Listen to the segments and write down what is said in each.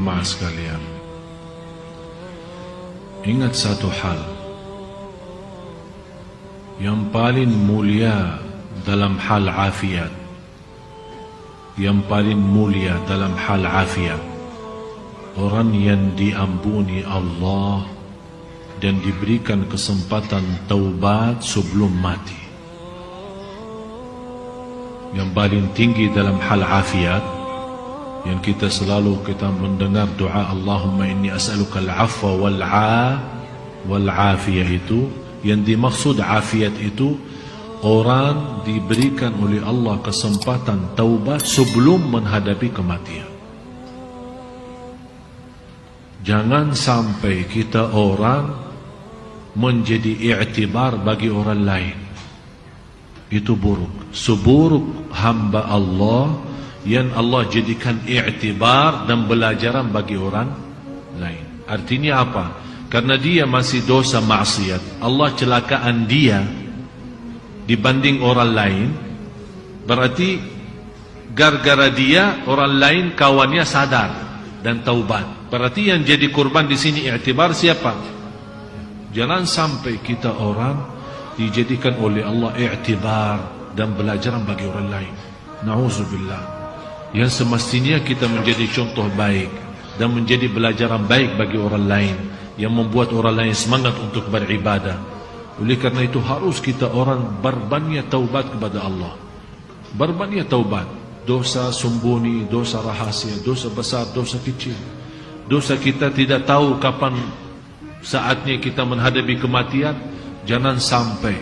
jamaah sekalian, ingat satu hal, yang paling mulia dalam hal afiat, yang paling mulia dalam hal afiat, orang yang diampuni Allah dan diberikan kesempatan taubat sebelum mati. Yang paling tinggi dalam hal afiat, yang kita selalu mendengar doa Allahumma inni as'aluka al-'afwa wal-'afiyah, itu yang dimaksud afiat itu orang diberikan oleh Allah kesempatan taubat sebelum menghadapi kematian. Jangan sampai kita orang menjadi i'tibar bagi orang lain. Itu buruk. Seburuk hamba Allah yang Allah jadikan i'tibar dan belajaran bagi orang lain. Artinya apa? Karena dia masih dosa maksiat, Allah celakaan dia dibanding orang lain. Berarti gara-gara dia orang lain kawannya sadar dan taubat. Berarti yang jadi korban di sini i'tibar siapa? Jangan sampai kita orang dijadikan oleh Allah i'tibar dan belajaran bagi orang lain. Na'udzubillah. Yang semestinya kita menjadi contoh baik dan menjadi belajaran baik bagi orang lain, yang membuat orang lain semangat untuk beribadah. Oleh karena itu harus kita orang berbanyak taubat kepada Allah. Berbanyak taubat. Dosa sembunyi, dosa rahasia, dosa besar, dosa kecil. Dosa kita tidak tahu kapan saatnya kita menghadapi kematian. Jangan sampai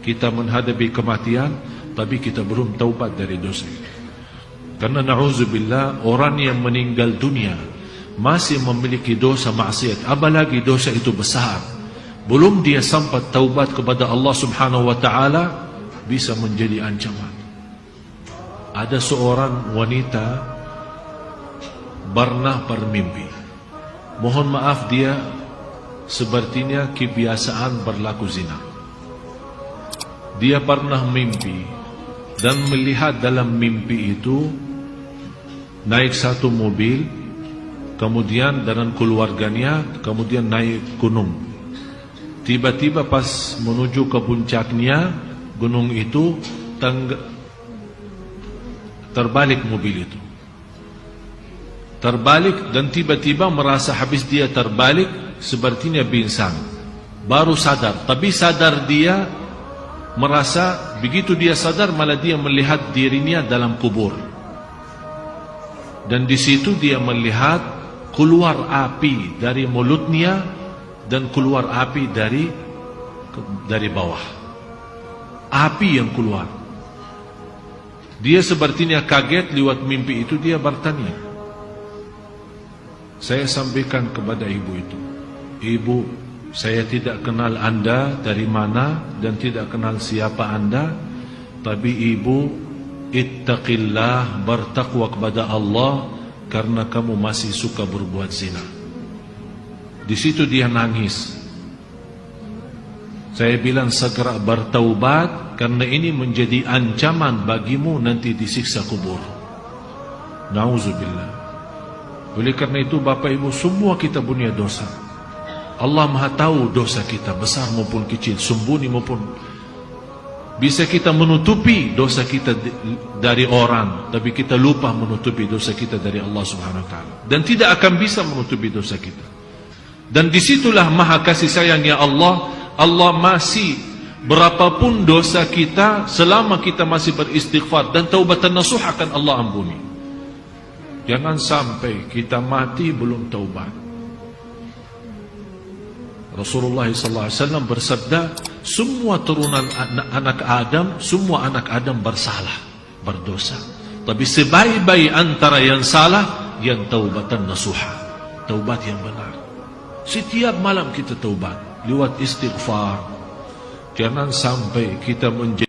kita menghadapi kematian tapi kita belum taubat dari dosa itu. Karena na'udzubillah, orang yang meninggal dunia masih memiliki dosa maksiat, apalagi dosa itu besar, belum dia sempat taubat kepada Allah subhanahu wa ta'ala, bisa menjadi ancaman. Ada seorang wanita pernah bermimpi. Mohon maaf, dia sepertinya kebiasaan berlaku zina. Dia pernah mimpi dan melihat dalam mimpi itu naik satu mobil, kemudian dengan keluarganya, kemudian naik gunung. Tiba-tiba pas menuju ke puncaknya gunung itu, terbalik mobil itu. Terbalik dan tiba-tiba merasa habis dia terbalik, sepertinya pingsan. Baru sadar, tapi sadar dia merasa, begitu dia sadar malah dia melihat dirinya dalam kubur. Dan di situ dia melihat keluar api dari mulutnya dan keluar api dari bawah. Api yang keluar. Dia sepertinya kaget lewat mimpi itu. Dia bertanya, saya sampaikan kepada ibu itu, ibu, saya tidak kenal anda dari mana dan tidak kenal siapa anda, tapi ibu, ittaqillah, bertakwa kepada Allah, karena kamu masih suka berbuat zina. Di situ dia nangis. Saya bilang segera bertaubat, karena ini menjadi ancaman bagimu nanti disiksa kubur. Na'udzubillah. Oleh karena itu Bapak Ibu, semua kita punya dosa. Allah Maha tahu dosa kita, besar maupun kecil, sembunyi maupun. Bisa kita menutupi dosa kita dari orang, tapi kita lupa menutupi dosa kita dari Allah Subhanahu wa ta'ala. Dan tidak akan bisa menutupi dosa kita. Dan disitulah maha kasih sayangnya Allah. Allah masih, berapapun dosa kita, selama kita masih beristighfar dan taubatan nasuh, akan Allah ampuni. Jangan sampai kita mati belum taubat. Rasulullah SAW bersabda, semua turunan anak Adam, semua anak Adam bersalah, berdosa. Tapi sebaik-baik antara yang salah, yang taubatan nasuha, taubat yang benar. Setiap malam kita taubat lewat istighfar. Jangan sampai kita menjadi